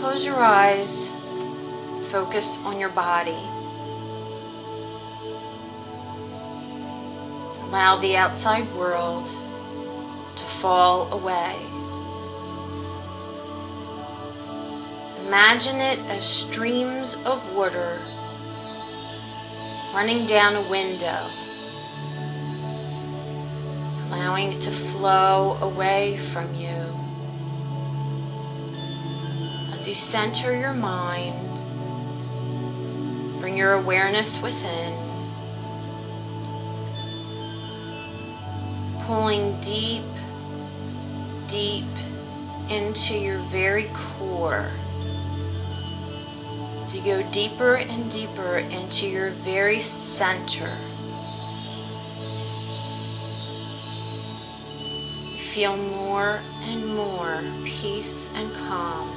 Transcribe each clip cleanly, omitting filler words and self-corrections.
close your eyes, focus on your body. Allow the outside world to fall away. Imagine it as streams of water running down a window, allowing it to flow away from you. As you center your mind, bring your awareness within, pulling deep, deep into your very core. As you go deeper and deeper into your very center, you feel more and more peace and calm.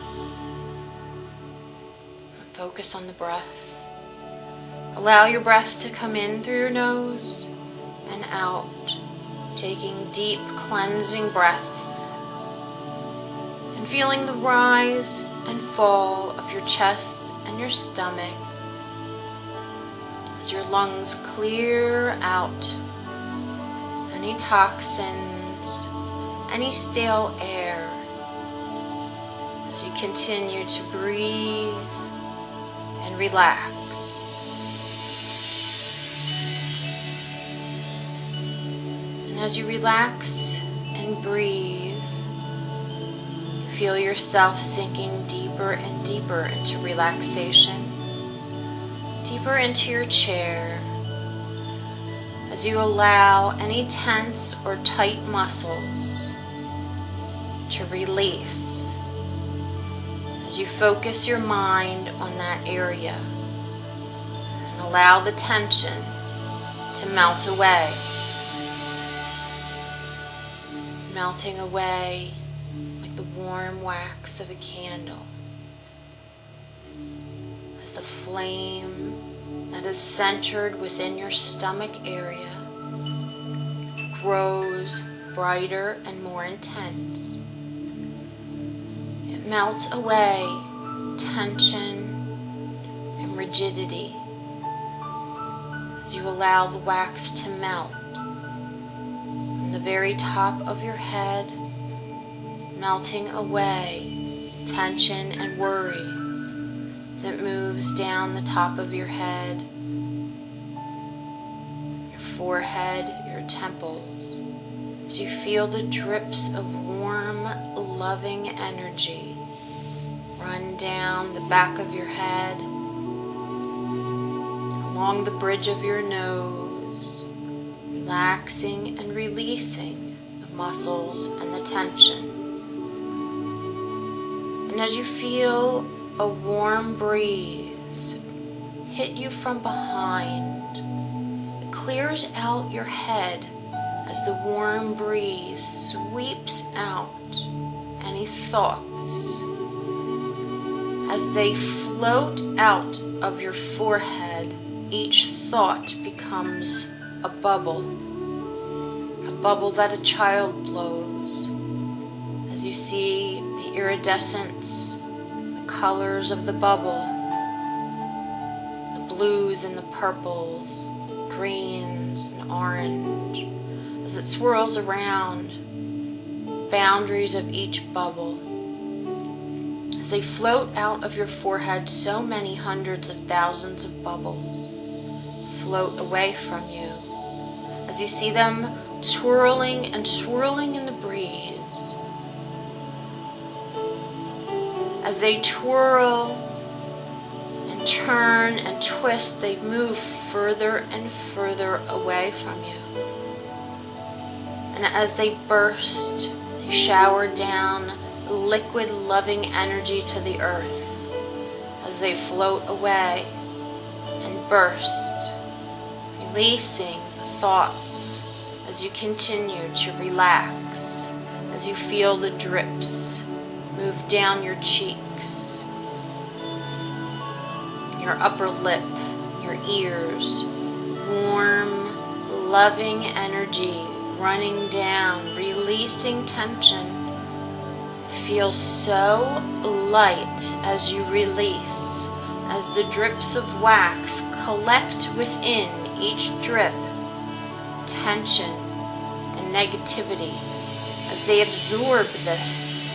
Focus on the breath. Allow your breath to come in through your nose and out, taking deep cleansing breaths and feeling the rise and fall of your chest and your stomach as your lungs clear out any toxins, any stale air, as you continue to breathe and relax. And as you relax and breathe, feel yourself sinking deeper and deeper into relaxation, deeper into your chair, as you allow any tense or tight muscles to release, as you focus your mind on that area and allow the tension to melt away, melting away like the warm wax of a candle, as the flame that is centered within your stomach area grows brighter and more intense. It melts away tension and rigidity as you allow the wax to melt from the very top of your head, melting away tension and worries as it moves down the top of your head, your forehead, your temples, as you feel the drips of warm, loving energy run down the back of your head, along the bridge of your nose, relaxing and releasing the muscles and the tension. And as you feel a warm breeze hit you from behind, it clears out your head as the warm breeze sweeps out any thoughts. As they float out of your forehead, each thought becomes a bubble that a child blows. As you see the iridescence, the colors of the bubble, the blues and the purples, the greens and orange, as it swirls around the boundaries of each bubble. As they float out of your forehead, so many hundreds of thousands of bubbles float away from you, as you see them twirling and swirling in the breeze. As they twirl and turn and twist, they move further and further away from you. And as they burst, they shower down liquid loving energy to the earth as they float away and burst, releasing thoughts as you continue to relax, as you feel the drips move down your cheeks, your upper lip, your ears, warm, loving energy running down, releasing tension, Feel so light as you release, as the drips of wax collect within each drip tension and negativity, as they absorb this,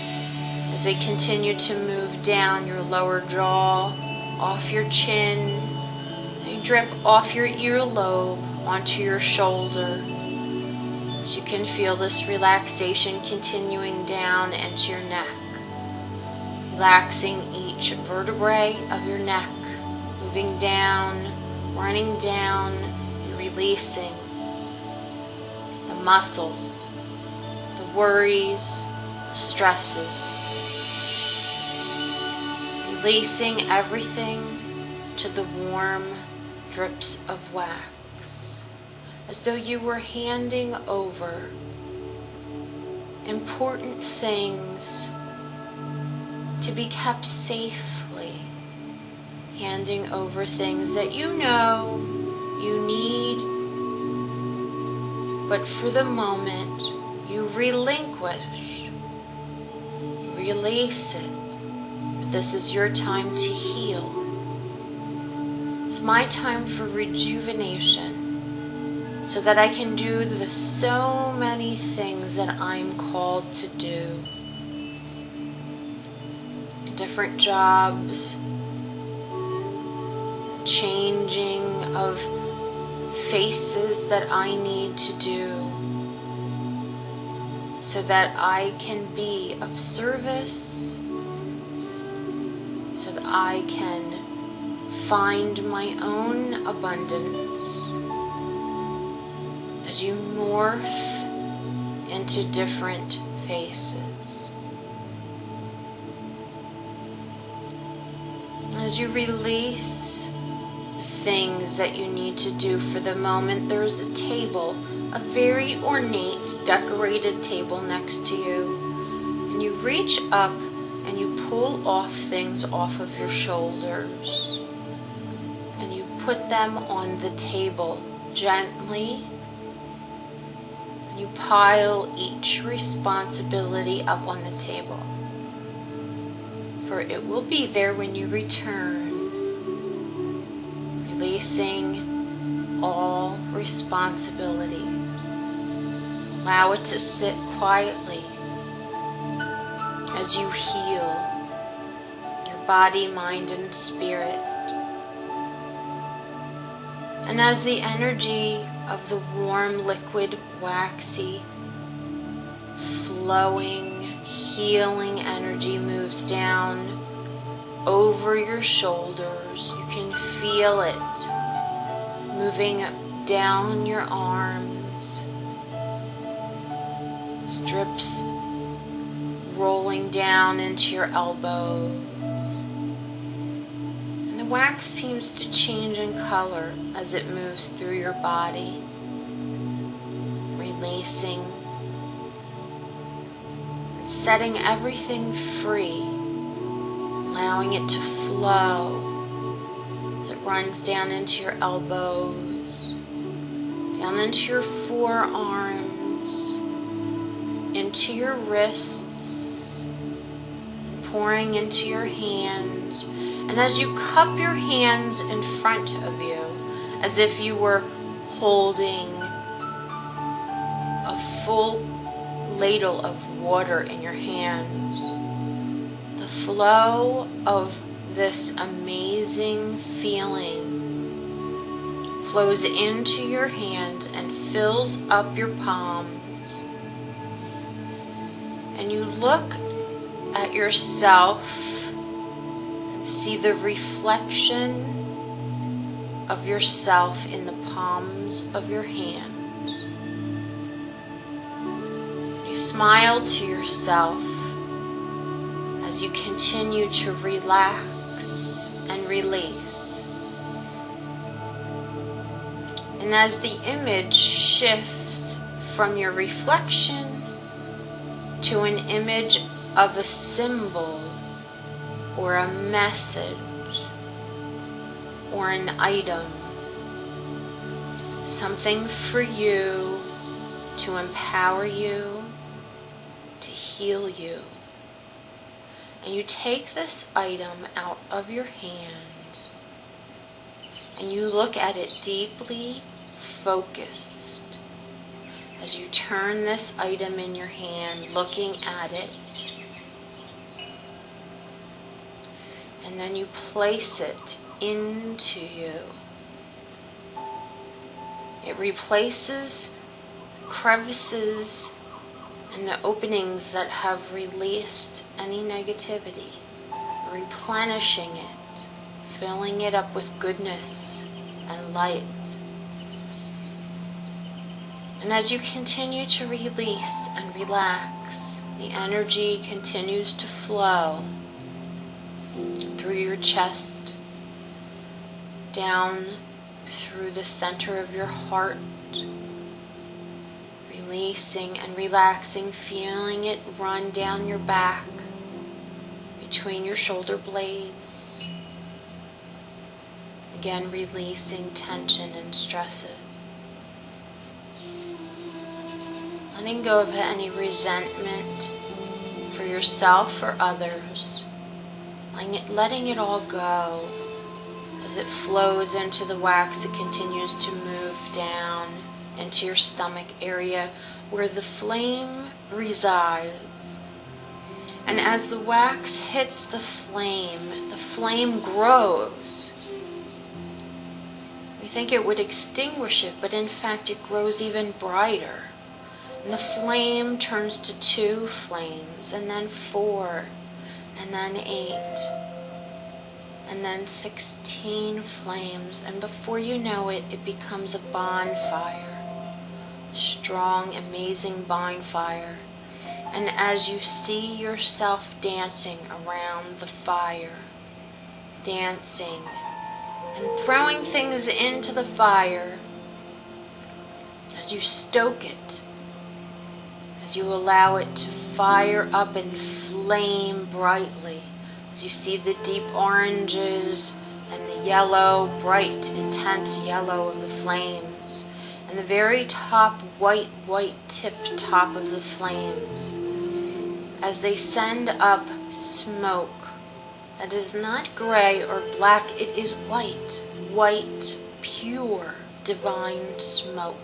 as they continue to move down your lower jaw, off your chin, they drip off your earlobe onto your shoulder, as you can feel this relaxation continuing down into your neck, relaxing each vertebrae of your neck, moving down, running down, releasing the muscles, the worries, the stresses, releasing everything to the warm drips of wax, as though you were handing over important things to be kept safely, handing over things that you know you need, but for the moment you relinquish, you release it. This is your time to heal. It's my time for rejuvenation, so that I can do the so many things that I'm called to do. Different jobs, changing of faces that I need to do, so that I can be of service, so that I can find my own abundance as you morph into different faces. As you release things that you need to do for the moment, there's a table, a very ornate, decorated table next to you, and you reach up and you pull off things off of your shoulders, and you put them on the table gently, and you pile each responsibility up on the table, for it will be there when you return, releasing all responsibilities. Allow it to sit quietly as you heal your body, mind, and spirit. And as the energy of the warm, liquid, waxy, flowing, healing energy moves down over your shoulders, you can feel it moving down your arms, drips rolling down into your elbows, and the wax seems to change in color as it moves through your body, releasing and setting everything free, allowing it to flow as it runs down into your elbows, down into your forearms, into your wrists, pouring into your hands. And as you cup your hands in front of you, as if you were holding a full ladle of water in your hands, the flow of this amazing feeling flows into your hands and fills up your palms. And you look at yourself and see the reflection of yourself in the palms of your hands. You smile to yourself as you continue to relax and release. And as the image shifts from your reflection to an image of a symbol or a message or an item, something for you to empower you, to heal you, And you take this item out of your hands and you look at it deeply focused. As you turn this item in your hand, looking at it, and then you place it into you. It replaces the crevices and the openings that have released any negativity, replenishing it, filling it up with goodness and light. And as you continue to release and relax, the energy continues to flow through your chest, down through the center of your heart, releasing and relaxing, feeling it run down your back, between your shoulder blades. Again, releasing tension and stresses. Letting go of any resentment for yourself or others. Letting it all go. As it flows into the wax, it continues to move down into your stomach area where the flame resides. And as the wax hits the flame grows. We think it would extinguish it, but in fact it grows even brighter. And the flame turns to 2 flames, and then 4, and then 8. And then 16 flames, and before you know it, it becomes a bonfire. Strong, amazing bonfire. And as you see yourself dancing around the fire, dancing and throwing things into the fire, as you stoke it, as you allow it to fire up and flame brightly, as you see the deep oranges and the yellow, bright, intense yellow of the flames, and the very top white tip top of the flames, as they send up smoke that is not gray or black, it is white, pure, divine smoke,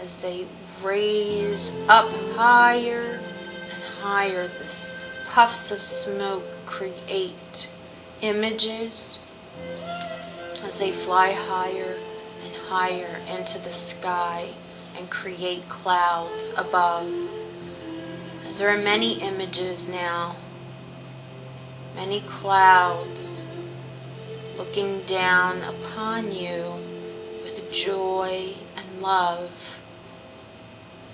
as they raise up higher and higher. This puffs of smoke create images as they fly higher and higher into the sky and create clouds above. As there are many images now, many clouds looking down upon you with joy and love,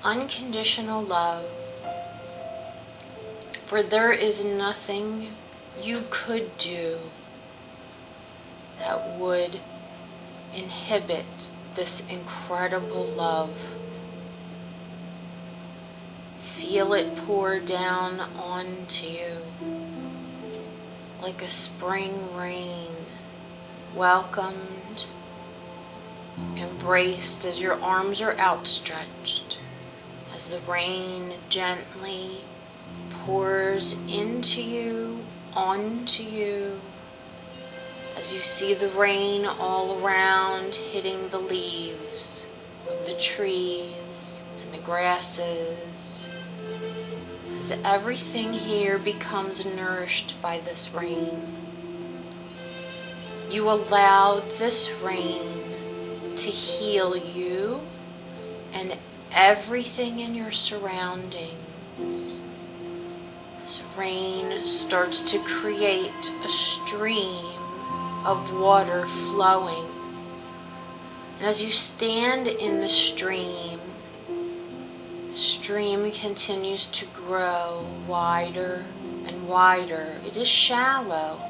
unconditional love. For there is nothing you could do that would inhibit this incredible love. Feel it pour down onto you like a spring rain, welcomed, embraced as your arms are outstretched, as the rain gently pours into you, onto you, as you see the rain all around hitting the leaves of the trees and the grasses, as everything here becomes nourished by this rain. You allowed this rain to heal you and everything in your surroundings. This rain starts to create a stream of water flowing. And as you stand in the stream continues to grow wider and wider. It is shallow,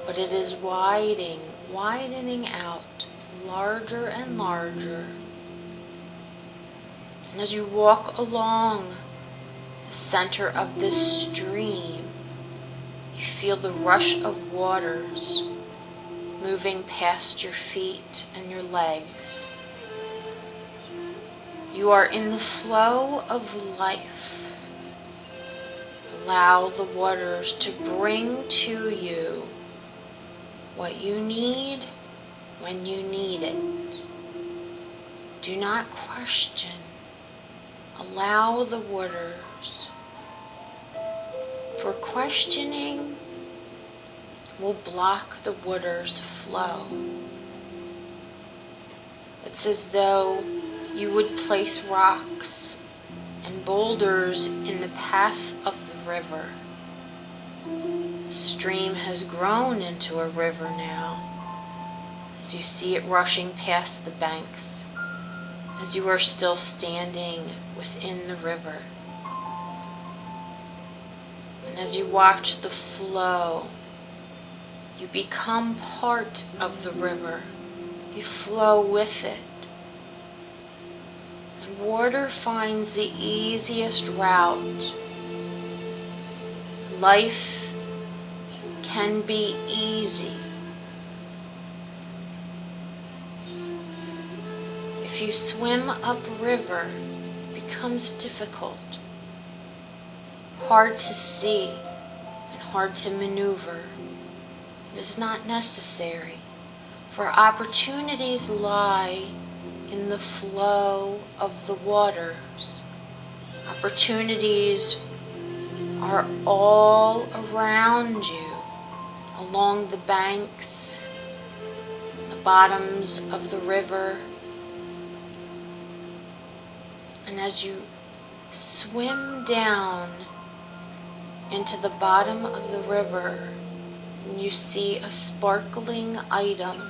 but it is widening out, larger and larger. And as you walk along the center of this stream, you feel the rush of waters moving past your feet and your legs. You are in the flow of life. The allow the waters to bring to you what you need when you need it. Do not question. Allow the waters. For questioning will block the water's flow. It's as though you would place rocks and boulders in the path of the river. The stream has grown into a river now, as you see it rushing past the banks, as you are still standing within the river. And as you watch the flow, you become part of the river. You flow with it. And water finds the easiest route. Life can be easy. If you swim upriver, it becomes difficult, hard to see, and hard to maneuver. It is not necessary, for opportunities lie in the flow of the waters. Opportunities are all around you, along the banks, the bottoms of the river. And as you swim down into the bottom of the river, and you see a sparkling item,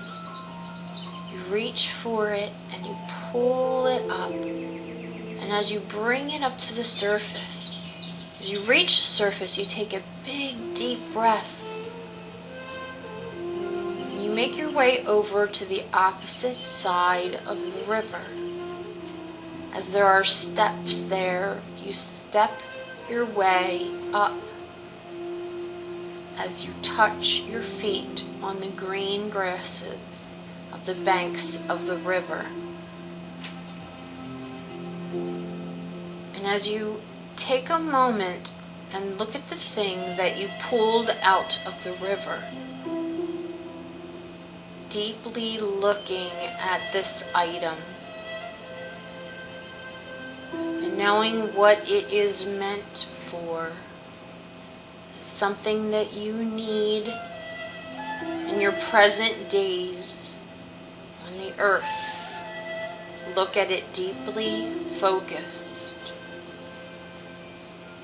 you reach for it and you pull it up. And as you bring it up to the surface, as you reach the surface, you take a big, deep breath. And you make your way over to the opposite side of the river. As there are steps there, you step your way up. As you touch your feet on the green grasses of the banks of the river. And as you take a moment and look at the thing that you pulled out of the river, deeply looking at this item, and knowing what it is meant for, something that you need in your present days on the earth. Look at it deeply, focused,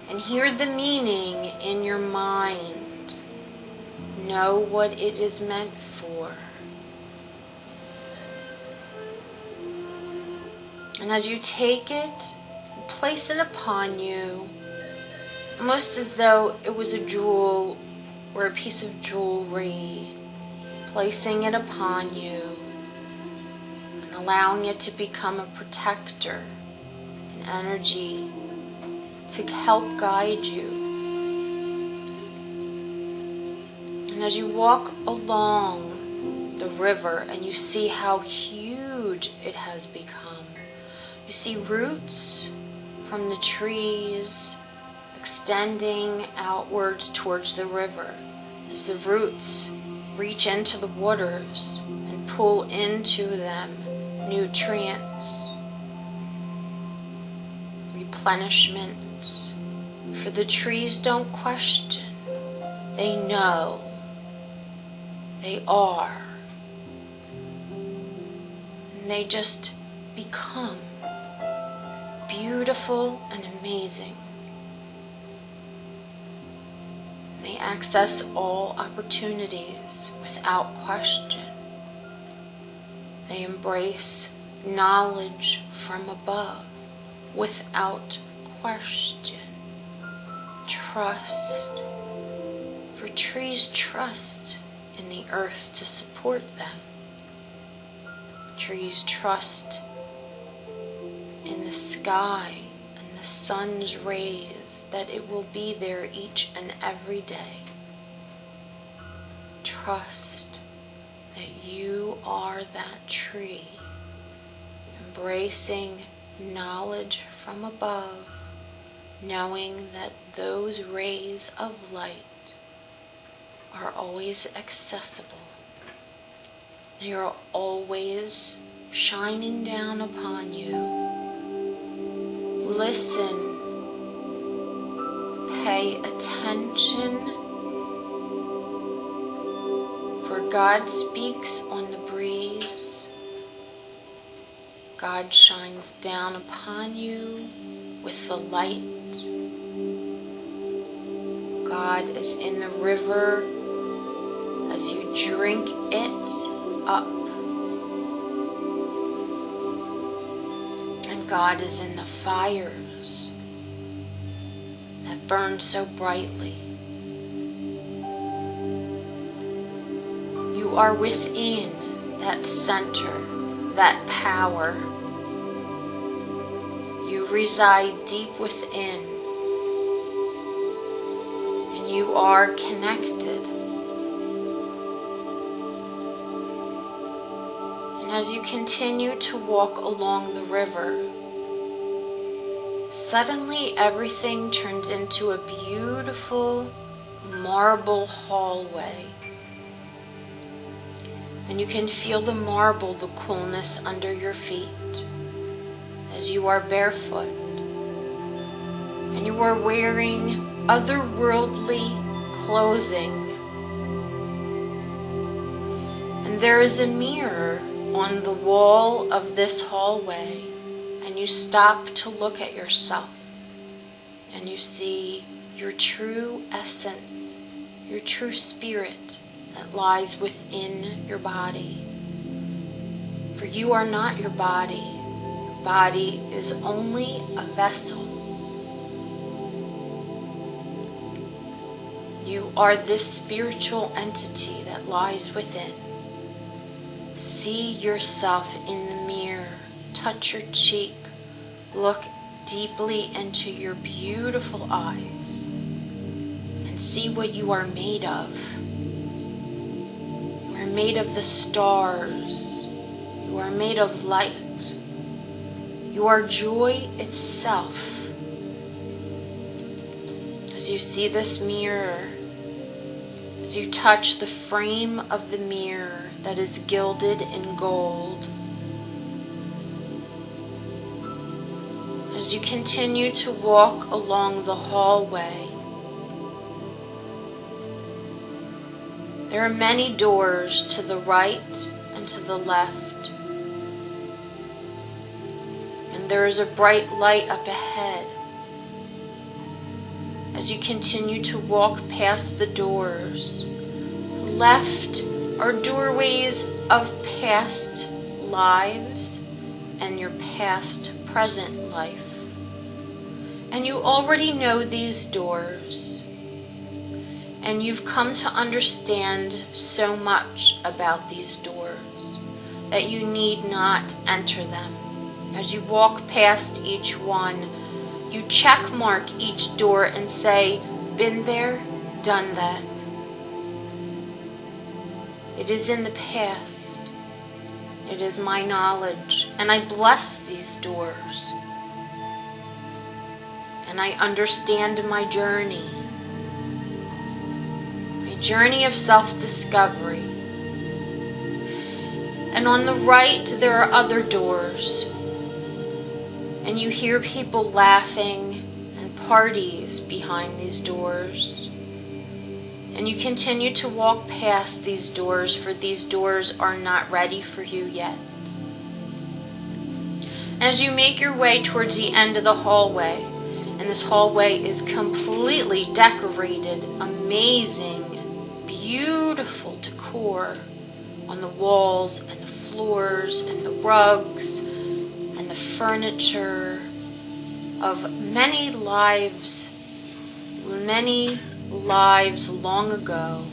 and hear the meaning in your mind. Know what it is meant for. And as you take it, place it upon you, almost as though it was a jewel or a piece of jewelry, placing it upon you and allowing it to become a protector, an energy to help guide you. And as you walk along the river and you see how huge it has become, you see roots from the trees extending outwards towards the river, as the roots reach into the waters and pull into them nutrients, replenishment. For the trees don't question, they know, they are, and they just become beautiful and amazing. They access all opportunities without question. They embrace knowledge from above without question. Trust, for trees trust in the earth to support them. Trees trust in the sky and the sun's rays, that it will be there each and every day. Trust that you are that tree, embracing knowledge from above, knowing that those rays of light are always accessible. They are always shining down upon you. Listen. Pay attention. For God speaks on the breeze. God shines down upon you with the light. God is in the river as you drink it up. And God is in the fires that burn so brightly. You are within that center, that power. You reside deep within. And you are connected. And as you continue to walk along the river, suddenly everything turns into a beautiful marble hallway. And you can feel the marble, the coolness under your feet as you are barefoot. And you are wearing otherworldly clothing. And there is a mirror on the wall of this hallway. And you stop to look at yourself. And you see your true essence, your true spirit that lies within your body. For you are not your body. Your body is only a vessel. You are this spiritual entity that lies within. See yourself in the mirror. Touch your cheek. Look deeply into your beautiful eyes. And see what you are made of. You are made of the stars. You are made of light. You are joy itself. As you see this mirror, as you touch the frame of the mirror that is gilded in gold, as you continue to walk along the hallway, there are many doors to the right and to the left. And there is a bright light up ahead. As you continue to walk past the doors, left are doorways of past lives and your past present life. And you already know these doors. And you've come to understand so much about these doors that you need not enter them. As you walk past each one, you check mark each door and say, been there, done that. It is in the past. It is my knowledge, and I bless these doors. And I understand my journey of self-discovery. And on the right, there are other doors. And you hear people laughing and parties behind these doors. And you continue to walk past these doors, for these doors are not ready for you yet. As you make your way towards the end of the hallway, and this hallway is completely decorated, amazing, beautiful decor on the walls and the floors and the rugs and the furniture of many lives long ago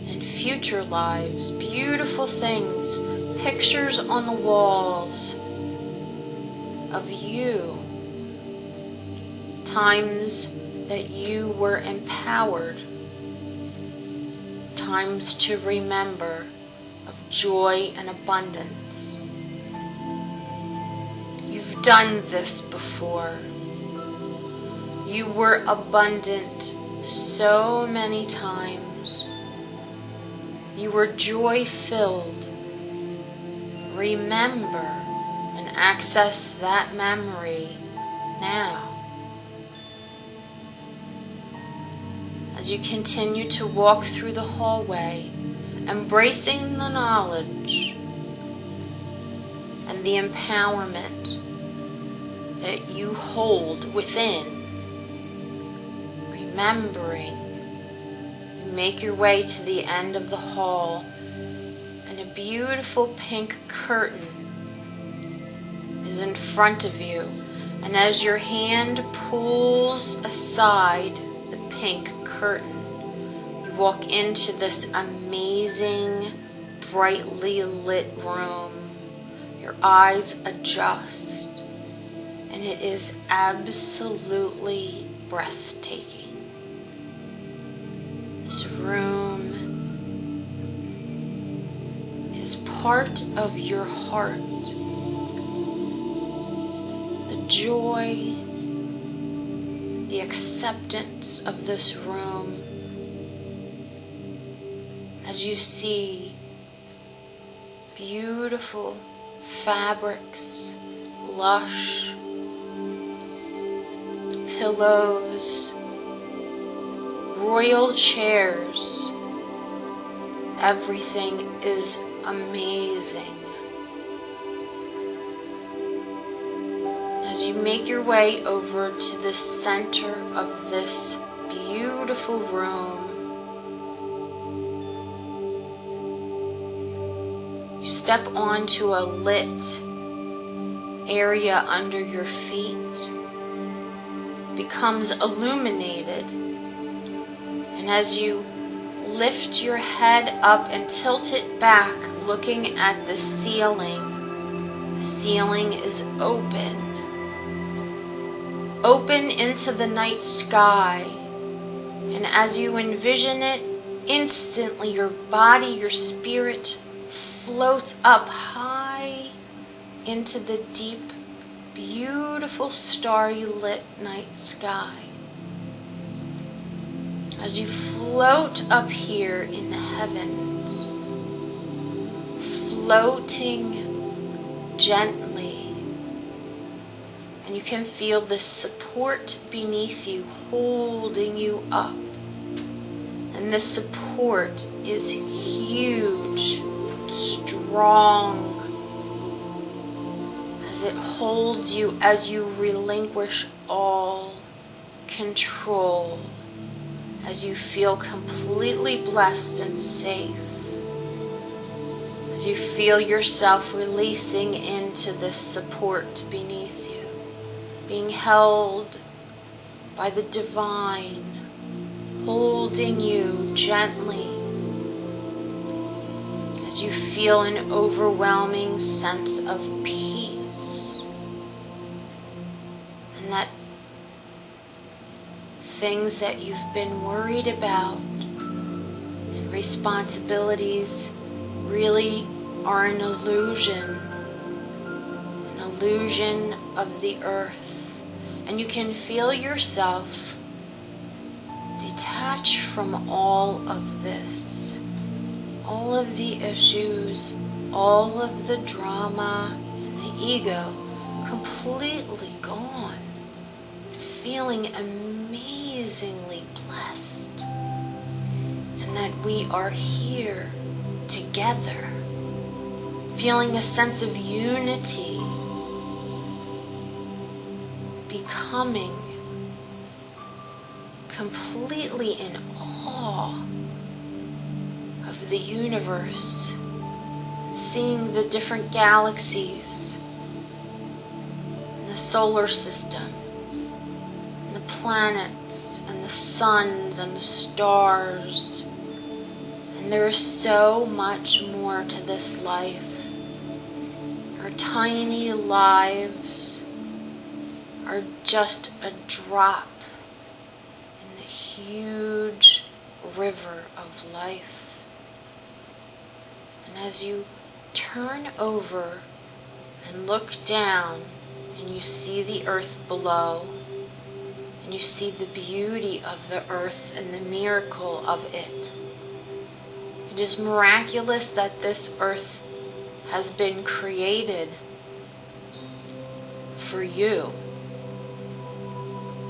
and future lives, beautiful things, pictures on the walls of you, times that you were empowered, times to remember of joy and abundance. You've done this before. You were abundant so many times. You were joy-filled. Remember and access that memory now. As you continue to walk through the hallway, embracing the knowledge and the empowerment that you hold within, remembering, you make your way to the end of the hall, and a beautiful pink curtain is in front of you. And as your hand pulls aside the pink curtain, you walk into this amazing, brightly lit room. Your eyes adjust, and it is absolutely breathtaking. This room is part of your heart. The joy, the acceptance of this room, as you see beautiful fabrics, lush pillows, royal chairs. Everything is amazing. As you make your way over to the center of this beautiful room, you step onto a lit area under your feet, becomes illuminated, and as you lift your head up and tilt it back, looking at the ceiling is open into the night sky. And as you envision it, instantly your body, your spirit floats up high into the deep, beautiful starry lit night sky. As you float up here in the heavens, floating gently, and you can feel the support beneath you holding you up. And this support is huge, strong, as it holds you as you relinquish all control, as you feel completely blessed and safe, as you feel yourself releasing into this support beneath you, being held by the divine, holding you gently, as you feel an overwhelming sense of peace, and that things that you've been worried about and responsibilities really are an illusion of the earth. And you can feel yourself detach from all of this, all of the issues, all of the drama and the ego completely gone, feeling amazingly blessed, and that we are here together, feeling a sense of unity, becoming completely in awe of the universe, seeing the different galaxies and the solar system and the planets and the suns and the stars. And there is so much more to this life. Our tiny lives are just a drop in the huge river of life. And as you turn over and look down and you see the earth below, and you see the beauty of the earth and the miracle of it. It is miraculous that this earth has been created for you.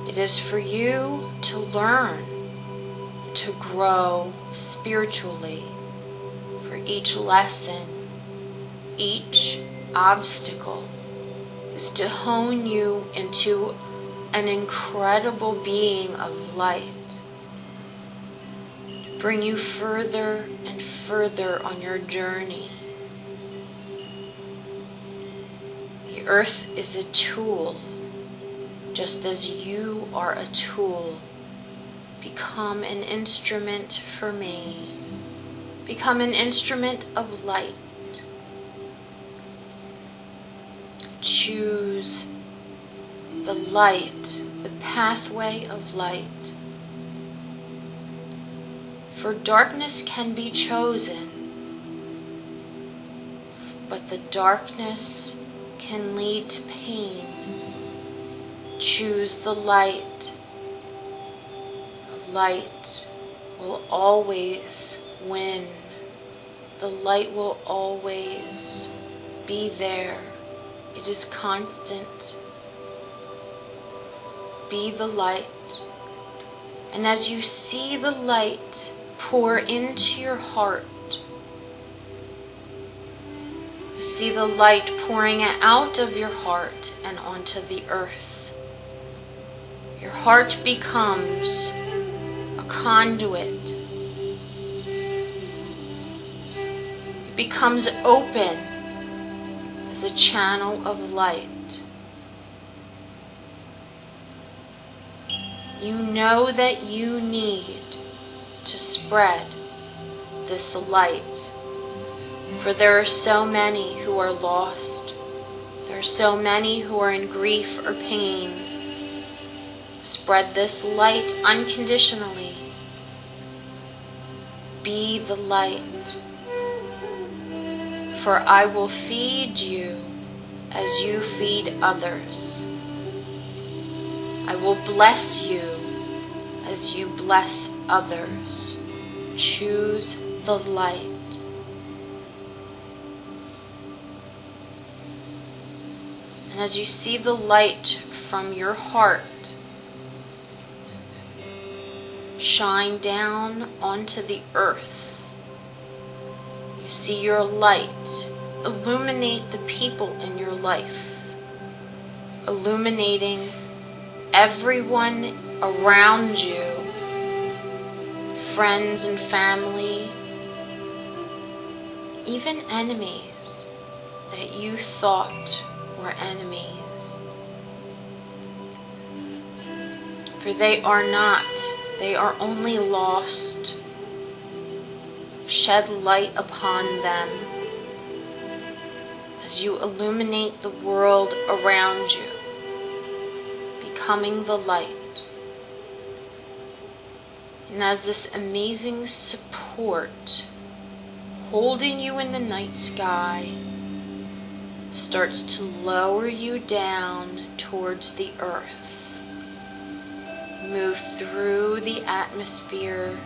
It is for you to learn, to grow spiritually. For each lesson, each obstacle is to hone you into an incredible being of light, to bring you further and further on your journey. The earth is a tool, just as you are a tool. Become an instrument for me. Become an instrument of light. Choose the light, the pathway of light. For darkness can be chosen, but the darkness can lead to pain. Choose the light. The light will always win. The light will always be there. It is constant. Be the light. And as you see the light pour into your heart, you see the light pouring out of your heart and onto the earth. Your heart becomes a conduit. It becomes open as a channel of light. You know that you need to spread this light, for there are so many who are lost. There are so many who are in grief or pain. Spread this light unconditionally. Be the light, for I will feed you as you feed others. I will bless you as you bless others. Choose the light. And as you see the light from your heart shine down onto the earth, you see your light illuminate the people in your life, illuminating everyone around you, friends and family, even enemies that you thought were enemies. For they are not, they are only lost. Shed light upon them as you illuminate the world around you, becoming the light. And as this amazing support holding you in the night sky starts to lower you down towards the earth, move through the atmosphere,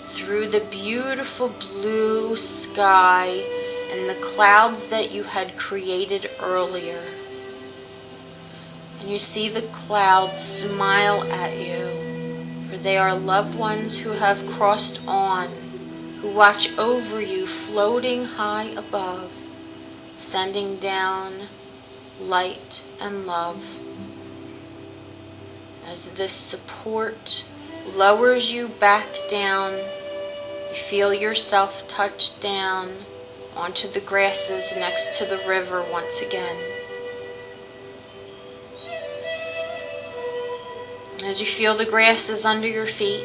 through the beautiful blue sky and the clouds that you had created earlier. And you see the clouds smile at you, for they are loved ones who have crossed on, who watch over you floating high above, sending down light and love. As this support lowers you back down, you feel yourself touch down onto the grasses next to the river once again. As you feel the grasses under your feet,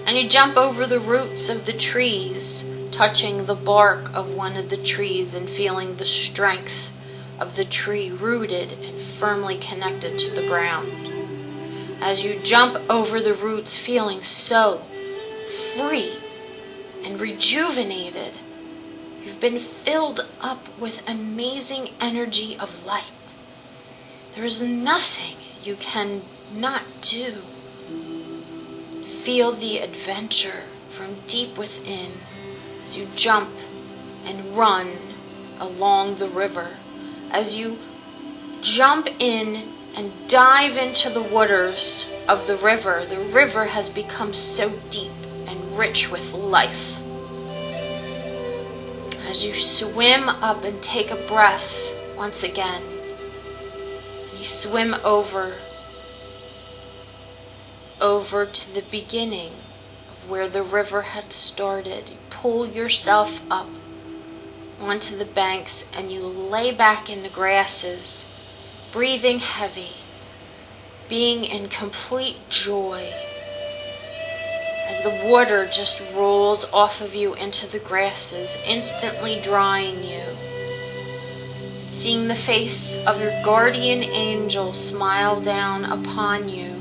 and you jump over the roots of the trees, touching the bark of one of the trees and feeling the strength of the tree rooted and firmly connected to the ground. As you jump over the roots, feeling so free and rejuvenated, you've been filled up with amazing energy of light. There is nothing you can not do. Feel the adventure from deep within as you jump and run along the river. As you jump in and dive into the waters of the river has become so deep and rich with life. As you swim up and take a breath once again, you swim over to the beginning of where the river had started. You pull yourself up onto the banks and you lay back in the grasses, breathing heavy, being in complete joy as the water just rolls off of you into the grasses, instantly drying you. Seeing the face of your guardian angel smile down upon you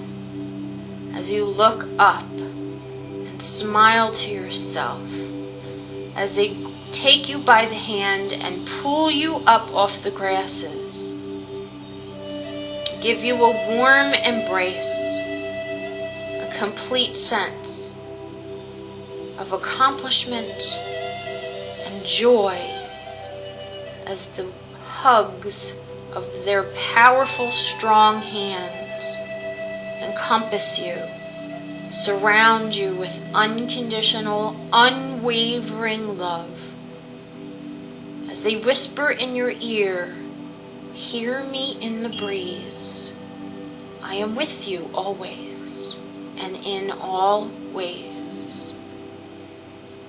as you look up and smile to yourself as they take you by the hand and pull you up off the grasses. Give you a warm embrace, a complete sense of accomplishment and joy as the hugs of their powerful, strong hands encompass you, surround you with unconditional, unwavering love. As they whisper in your ear, "Hear me in the breeze. I am with you always and in all ways."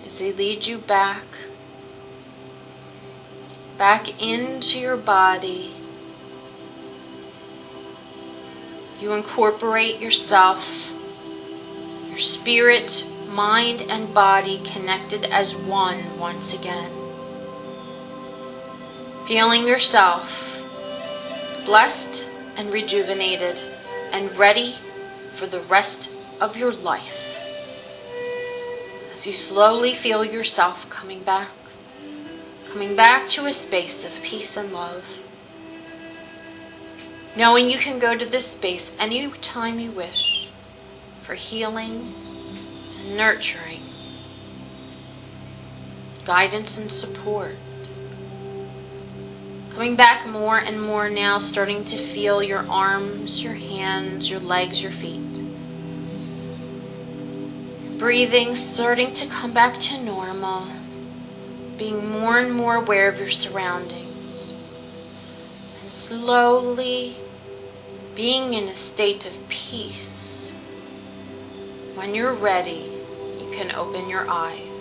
As they lead you back into your body, you incorporate yourself, your spirit, mind, and body connected as one once again. Feeling yourself blessed and rejuvenated and ready for the rest of your life. As you slowly feel yourself coming back to a space of peace and love, knowing you can go to this space any time you wish for healing and nurturing, guidance and support. Coming back more and more now, starting to feel your arms, your hands, your legs, your feet. Breathing starting to come back to normal, being more and more aware of your surroundings, and slowly being in a state of peace. When you're ready, you can open your eyes.